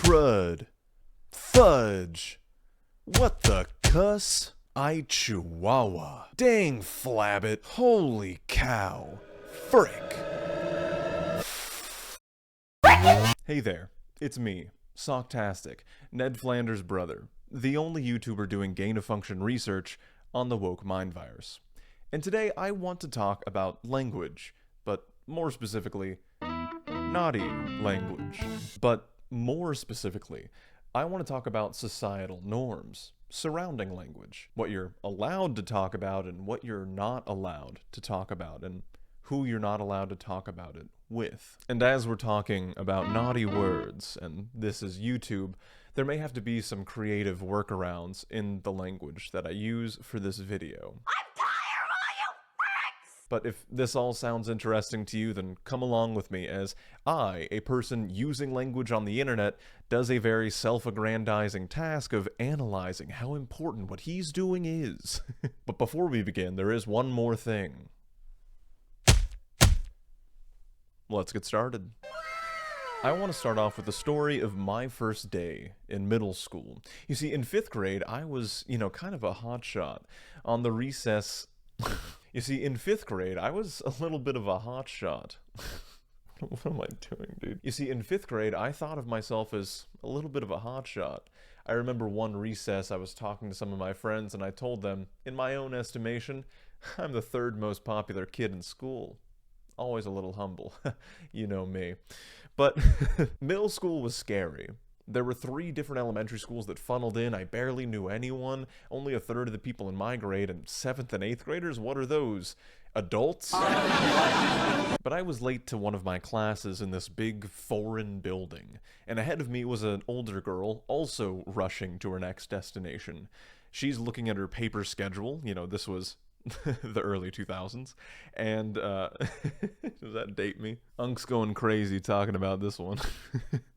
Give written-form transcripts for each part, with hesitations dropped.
crud, fudge, what the cuss, I chihuahua, dang flabbit, holy cow, frick. Hey there, it's me, Socktastic, Ned Flanders' brother, the only YouTuber doing gain-of-function research on the woke mind virus. And today I want to talk about language, but more specifically, naughty language. But more specifically, I want to talk about societal norms surrounding language, what you're allowed to talk about and what you're not allowed to talk about, and who you're not allowed to talk about it with. And as we're talking about naughty words, and this is YouTube, there may have to be some creative workarounds in the language that I use for this video. I'm tired of all you pricks! But if this all sounds interesting to you, then come along with me as I, a person using language on the internet, does a very self-aggrandizing task of analyzing how important what he's doing is. But before we begin, there is one more thing. Let's get started. I want to start off with the story of my first day in middle school. You see, in 5th grade, I was, kind of a hotshot. On the recess... You see, in 5th grade, I was a little bit of a hotshot. What am I doing, dude? You see, in 5th grade, I thought of myself as a little bit of a hotshot. I remember one recess, I was talking to some of my friends, and I told them, in my own estimation, I'm the 3rd most popular kid in school. Always a little humble, you know me. But middle school was scary. There were 3 different elementary schools that funneled in. I barely knew anyone. Only a third of the people in my grade, and 7th and 8th graders, what are those? Adults? But I was late to one of my classes in this big foreign building, and ahead of me was an older girl, also rushing to her next destination. She's looking at her paper schedule. This was the early 2000s, and does that date me? Unk's going crazy talking about this one.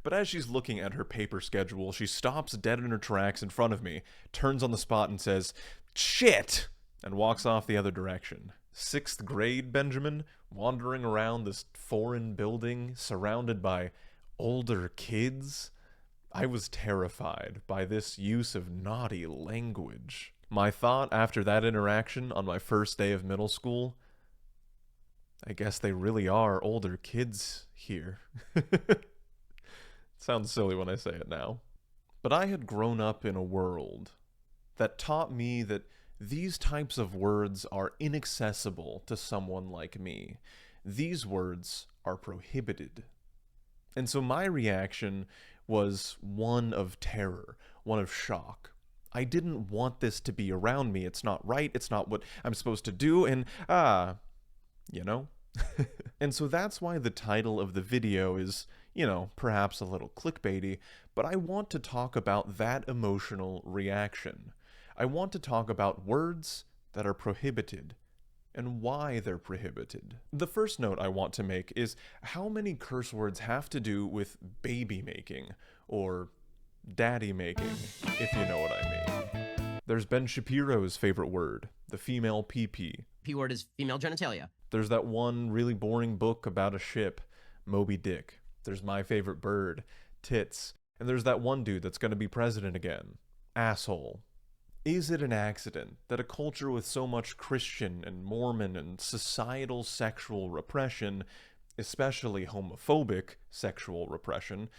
But as she's looking at her paper schedule, she stops dead in her tracks in front of me, turns on the spot and says, "Shit!" and walks off the other direction. 6th grade Benjamin, wandering around this foreign building, surrounded by older kids? I was terrified by this use of naughty language. My thought after that interaction on my first day of middle school, I guess they really are older kids here. Sounds silly when I say it now. But I had grown up in a world that taught me that these types of words are inaccessible to someone like me. These words are prohibited. And so my reaction was one of terror, one of shock. I didn't want this to be around me. It's not right. It's not what I'm supposed to do. And, And so that's why the title of the video is, perhaps a little clickbaity, but I want to talk about that emotional reaction. I want to talk about words that are prohibited and why they're prohibited. The first note I want to make is how many curse words have to do with baby making or daddy making, if you know what I mean. There's Ben Shapiro's favorite word, the female PP. P word is female genitalia. There's that one really boring book about a ship, Moby Dick. There's my favorite bird, tits. And there's that one dude that's gonna be president again, asshole. Is it an accident that a culture with so much Christian and Mormon and societal sexual repression, especially homophobic sexual repression,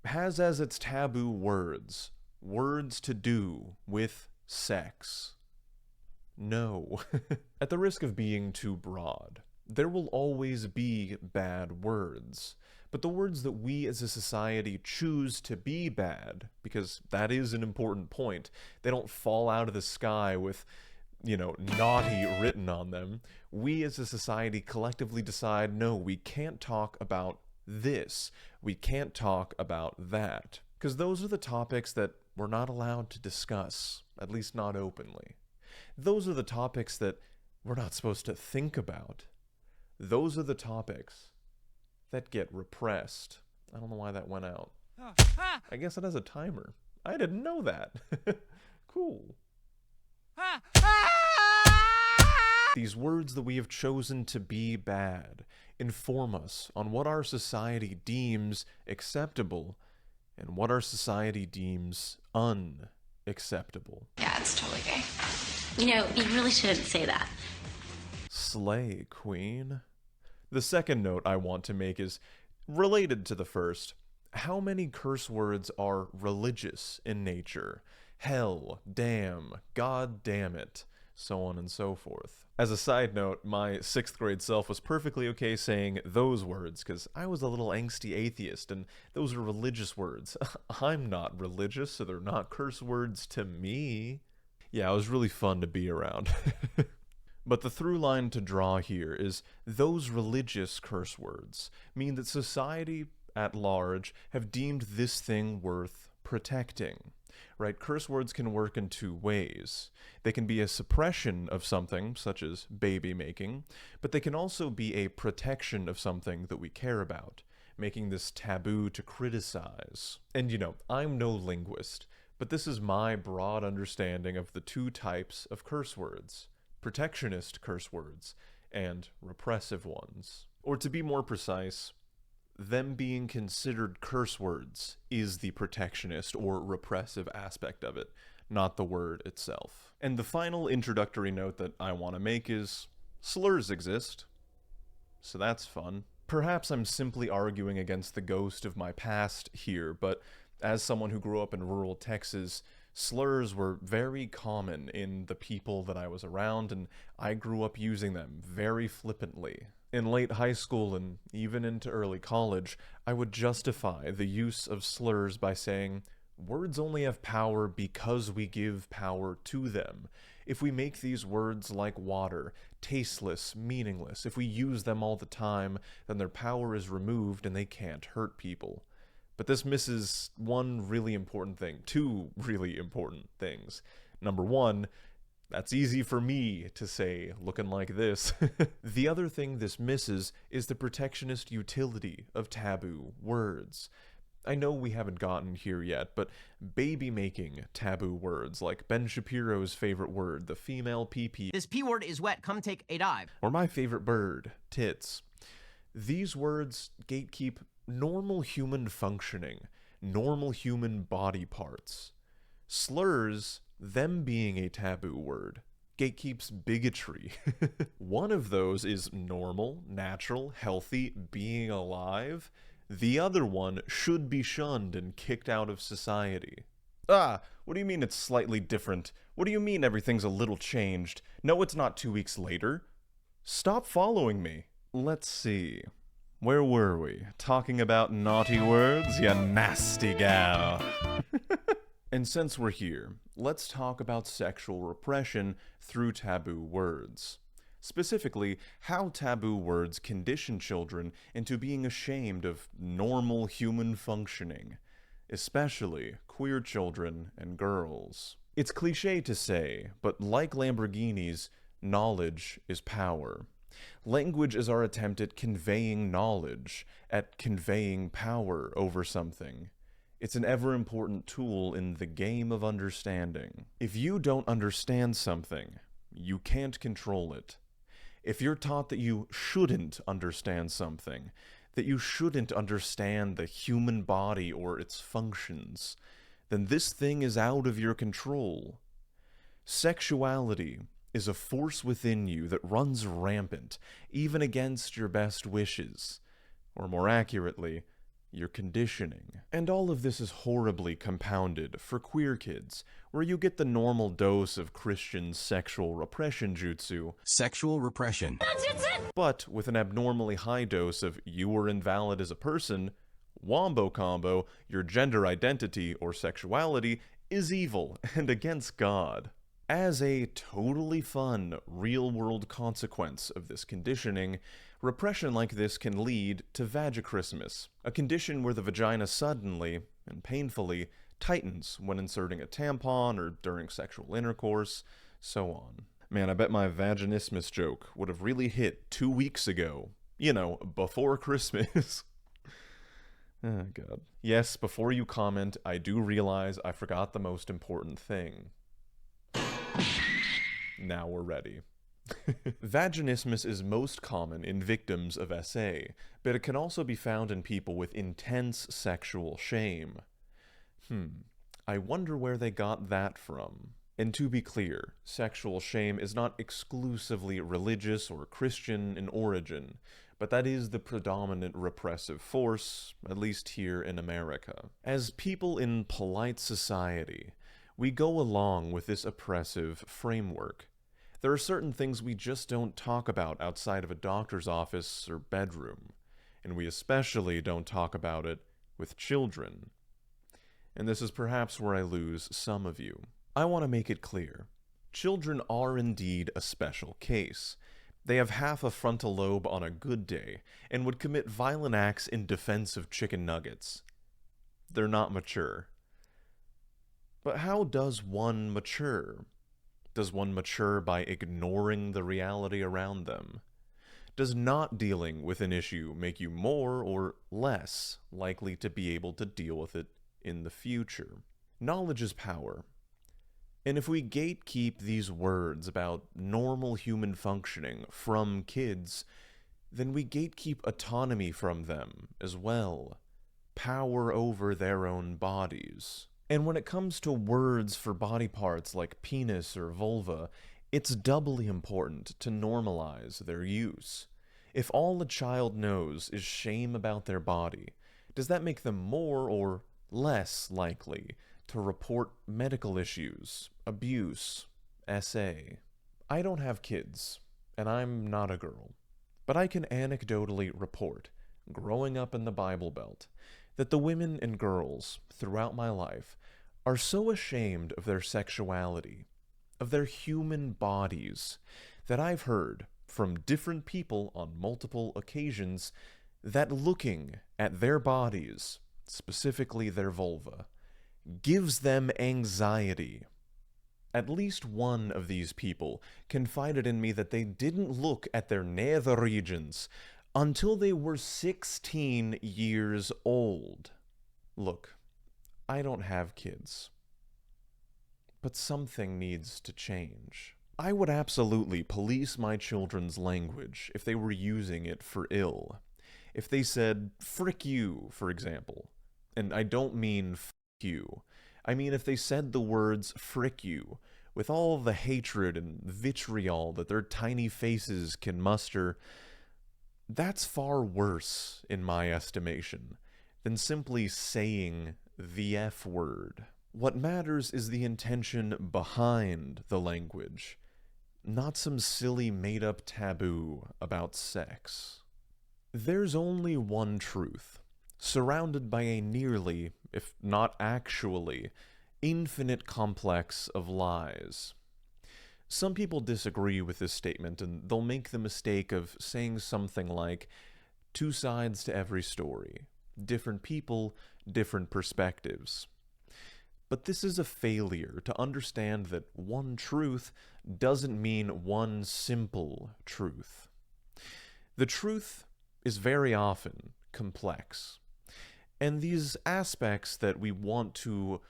has as its taboo words to do with sex? No. At the risk of being too broad, there will always be bad words, but the words that we as a society choose to be bad, because that is an important point, they don't fall out of the sky with, naughty written on them. We as a society collectively decide, no, we can't talk about this. We can't talk about that. Because those are the topics that we're not allowed to discuss, at least not openly. Those are the topics that we're not supposed to think about. Those are the topics that get repressed. I don't know why that went out. I guess it has a timer. I didn't know that. Cool. These words that we have chosen to be bad inform us on what our society deems acceptable and what our society deems unacceptable. Yeah, it's totally gay. You know, you really shouldn't say that. Slay, queen. The second note I want to make is related to the first. How many curse words are religious in nature? Hell, damn, god damn it, so on and so forth. As a side note, my 6th grade self was perfectly okay saying those words because I was a little angsty atheist and those are religious words. I'm not religious, so they're not curse words to me. Yeah, it was really fun to be around. But the through line to draw here is those religious curse words mean that society at large have deemed this thing worth protecting. Right? Curse words can work in two ways. They can be a suppression of something, such as baby making, but they can also be a protection of something that we care about, making this taboo to criticize. And you know, I'm no linguist, but this is my broad understanding of the two types of curse words: protectionist curse words and repressive ones. Or to be more precise, them being considered curse words is the protectionist or repressive aspect of it, not the word itself. And the final introductory note that I want to make is slurs exist, so that's fun. Perhaps I'm simply arguing against the ghost of my past here, but as someone who grew up in rural Texas, slurs were very common in the people that I was around, and I grew up using them very flippantly. In late high school and even into early college, I would justify the use of slurs by saying, words only have power because we give power to them. If we make these words like water, tasteless, meaningless, if we use them all the time, then their power is removed and they can't hurt people. But this misses one really important thing, two really important things. Number one, that's easy for me to say, looking like this. The other thing this misses is the protectionist utility of taboo words. I know we haven't gotten here yet, but baby-making taboo words, like Ben Shapiro's favorite word, the female pee-pee. This P word is wet. Come take a dive. Or my favorite bird, tits. These words gatekeep normal human functioning, normal human body parts. Slurs, them being a taboo word, gatekeeps bigotry. One of those is normal, natural, healthy, being alive. The other one should be shunned and kicked out of society. Ah, what do you mean it's slightly different? What do you mean everything's a little changed? No, it's not 2 weeks later. Stop following me. Let's see. Where were we? Talking about naughty words, you nasty gal. And since we're here, let's talk about sexual repression through taboo words. Specifically, how taboo words condition children into being ashamed of normal human functioning, especially queer children and girls. It's cliché to say, but like Lamborghinis, knowledge is power. Language is our attempt at conveying knowledge, at conveying power over something. It's an ever-important tool in the game of understanding. If you don't understand something, you can't control it. If you're taught that you shouldn't understand something, that you shouldn't understand the human body or its functions, then this thing is out of your control. Sexuality is a force within you that runs rampant, even against your best wishes, or more accurately, your conditioning. And all of this is horribly compounded for queer kids, where you get the normal dose of Christian sexual repression jutsu, Sexual repression. but with an abnormally high dose of you were invalid as a person, wombo combo, your gender identity or sexuality is evil and against God. As a totally fun, real-world consequence of this conditioning, repression like this can lead to vagichristmas, a condition where the vagina suddenly, and painfully, tightens when inserting a tampon or during sexual intercourse, so on. Man, I bet my vaginismus joke would have really hit 2 weeks ago. You know, before Christmas. Oh, God. Yes, before you comment, I do realize I forgot the most important thing. Now we're ready. Vaginismus is most common in victims of SA, but it can also be found in people with intense sexual shame. I wonder where they got that from. And to be clear, sexual shame is not exclusively religious or Christian in origin, but that is the predominant repressive force, at least here in America. As people in polite society, we go along with this oppressive framework. There are certain things we just don't talk about outside of a doctor's office or bedroom, and we especially don't talk about it with children. And this is perhaps where I lose some of you. I want to make it clear. Children are indeed a special case. They have half a frontal lobe on a good day, and would commit violent acts in defense of chicken nuggets. They're not mature. But how does one mature? Does one mature by ignoring the reality around them? Does not dealing with an issue make you more or less likely to be able to deal with it in the future? Knowledge is power. And if we gatekeep these words about normal human functioning from kids, then we gatekeep autonomy from them as well. Power over their own bodies. And when it comes to words for body parts like penis or vulva, it's doubly important to normalize their use. If all a child knows is shame about their body, does that make them more or less likely to report medical issues, abuse, SA? I don't have kids, and I'm not a girl, but I can anecdotally report, growing up in the Bible Belt, that the women and girls throughout my life are so ashamed of their sexuality, of their human bodies, that I've heard from different people on multiple occasions that looking at their bodies, specifically their vulva, gives them anxiety. At least one of these people confided in me that they didn't look at their nether regions until they were 16 years old. Look, I don't have kids, but something needs to change. I would absolutely police my children's language if they were using it for ill. If they said, frick you, for example, and I don't mean f you, I mean if they said the words frick you with all the hatred and vitriol that their tiny faces can muster, that's far worse, in my estimation, than simply saying the F word. What matters is the intention behind the language, not some silly made-up taboo about sex. There's only one truth, surrounded by a nearly, if not actually, infinite complex of lies. Some people disagree with this statement, and they'll make the mistake of saying something like, two sides to every story, different people, different perspectives. But this is a failure to understand that one truth doesn't mean one simple truth. The truth is very often complex, and these aspects that we want to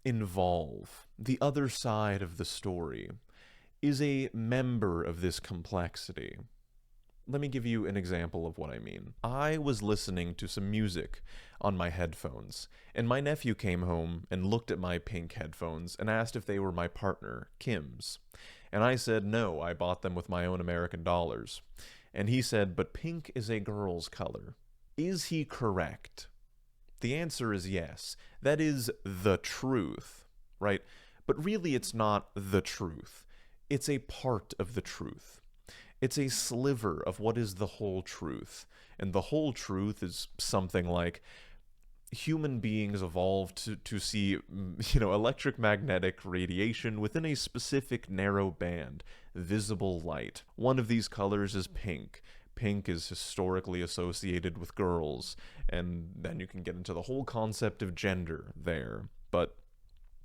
involve, the other side of the story, is a member of this complexity. Let me give you an example of what I mean. I was listening to some music on my headphones, and my nephew came home and looked at my pink headphones and asked if they were my partner, Kim's. And I said, no, I bought them with my own American dollars. And he said, but pink is a girl's color. Is he correct? The answer is yes. That is the truth, right? But really it's not the truth. It's a part of the truth. It's a sliver of what is the whole truth. And the whole truth is something like human beings evolved to see, electromagnetic radiation within a specific narrow band, visible light. One of these colors is pink. Pink is historically associated with girls, and then you can get into the whole concept of gender there. But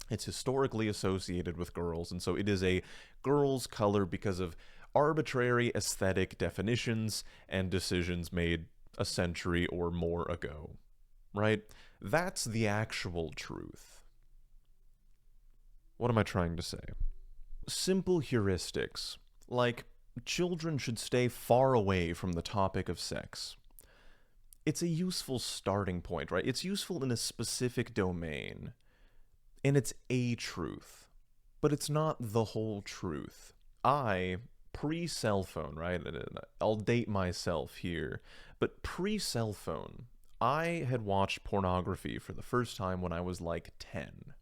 it's historically associated with girls, and so it is a girl's color because of arbitrary aesthetic definitions and decisions made a century or more ago, right? That's the actual truth. What am I trying to say? Simple heuristics, like children should stay far away from the topic of sex. It's a useful starting point, right? It's useful in a specific domain. And it's a truth, but it's not the whole truth. Pre-cell phone, right? I'll date myself here, but pre-cell phone, I had watched pornography for the first time when I was like 10.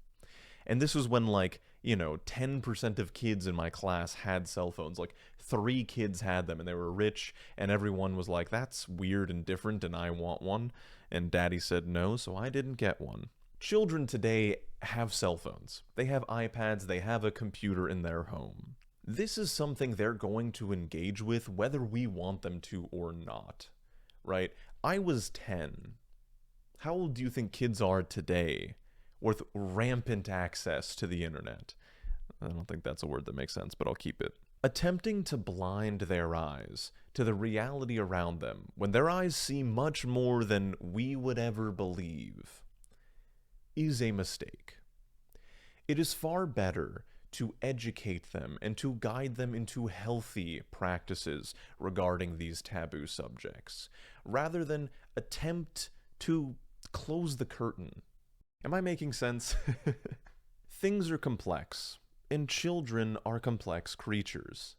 And this was when, like, 10% of kids in my class had cell phones. Like, 3 kids had them, and they were rich, and everyone was like, that's weird and different, and I want one. And daddy said no, so I didn't get one. Children today have cell phones. They have iPads, they have a computer in their home. This is something they're going to engage with whether we want them to or not, right? I was 10. How old do you think kids are today with rampant access to the internet? I don't think that's a word that makes sense, but I'll keep it. Attempting to blind their eyes to the reality around them when their eyes see much more than we would ever believe is a mistake. It is far better to educate them and to guide them into healthy practices regarding these taboo subjects, rather than attempt to close the curtain. Am I making sense? Things are complex, and children are complex creatures.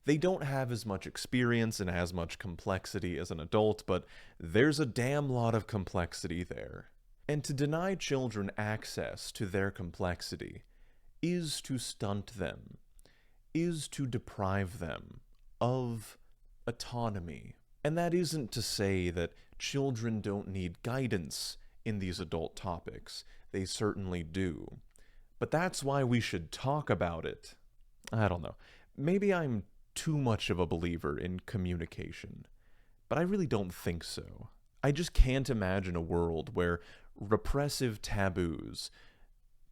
They don't have as much experience and as much complexity as an adult, but there's a damn lot of complexity there. And to deny children access to their complexity is to stunt them, is to deprive them of autonomy. And that isn't to say that children don't need guidance in these adult topics. They certainly do. But that's why we should talk about it. I don't know. Maybe I'm too much of a believer in communication, but I really don't think so. I just can't imagine a world where repressive taboos,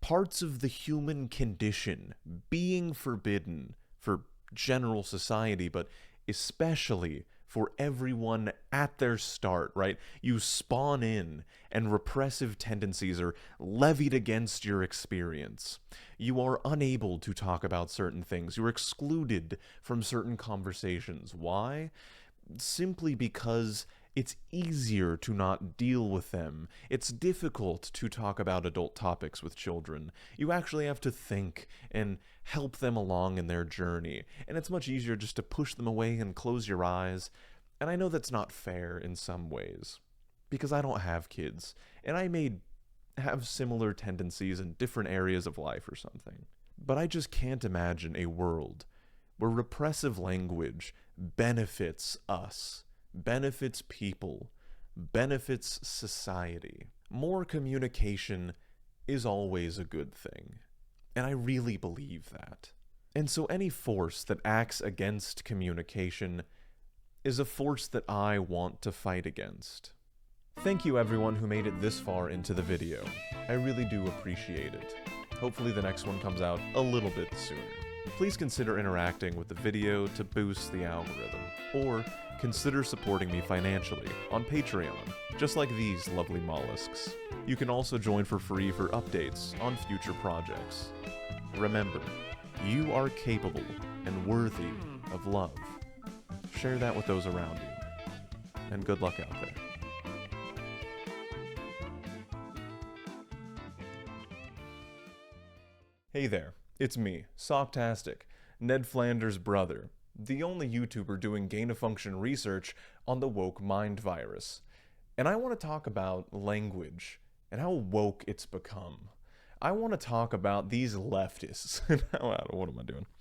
parts of the human condition being forbidden for general society, but especially for everyone at their start, right? You spawn in, and repressive tendencies are levied against your experience. You are unable to talk about certain things. You're excluded from certain conversations. Why? Simply because it's easier to not deal with them. It's difficult to talk about adult topics with children. You actually have to think and help them along in their journey. And it's much easier just to push them away and close your eyes. And I know that's not fair in some ways, because I don't have kids, and I may have similar tendencies in different areas of life or something. But I just can't imagine a world where repressive language benefits us, benefits people, benefits society. More communication is always a good thing, and I really believe that. And so any force that acts against communication is a force that I want to fight against. Thank you everyone who made it this far into the video. I really do appreciate it. Hopefully the next one comes out a little bit sooner. Please consider interacting with the video to boost the algorithm, or consider supporting me financially on Patreon, just like these lovely mollusks. You can also join for free for updates on future projects. Remember, you are capable and worthy of love. Share that with those around you, and good luck out there. Hey there, it's me, Socktastic, Ned Flanders' brother, the only YouTuber doing gain-of-function research on the woke mind virus. And I want to talk about language and how woke it's become. I want to talk about these leftists. What am I doing?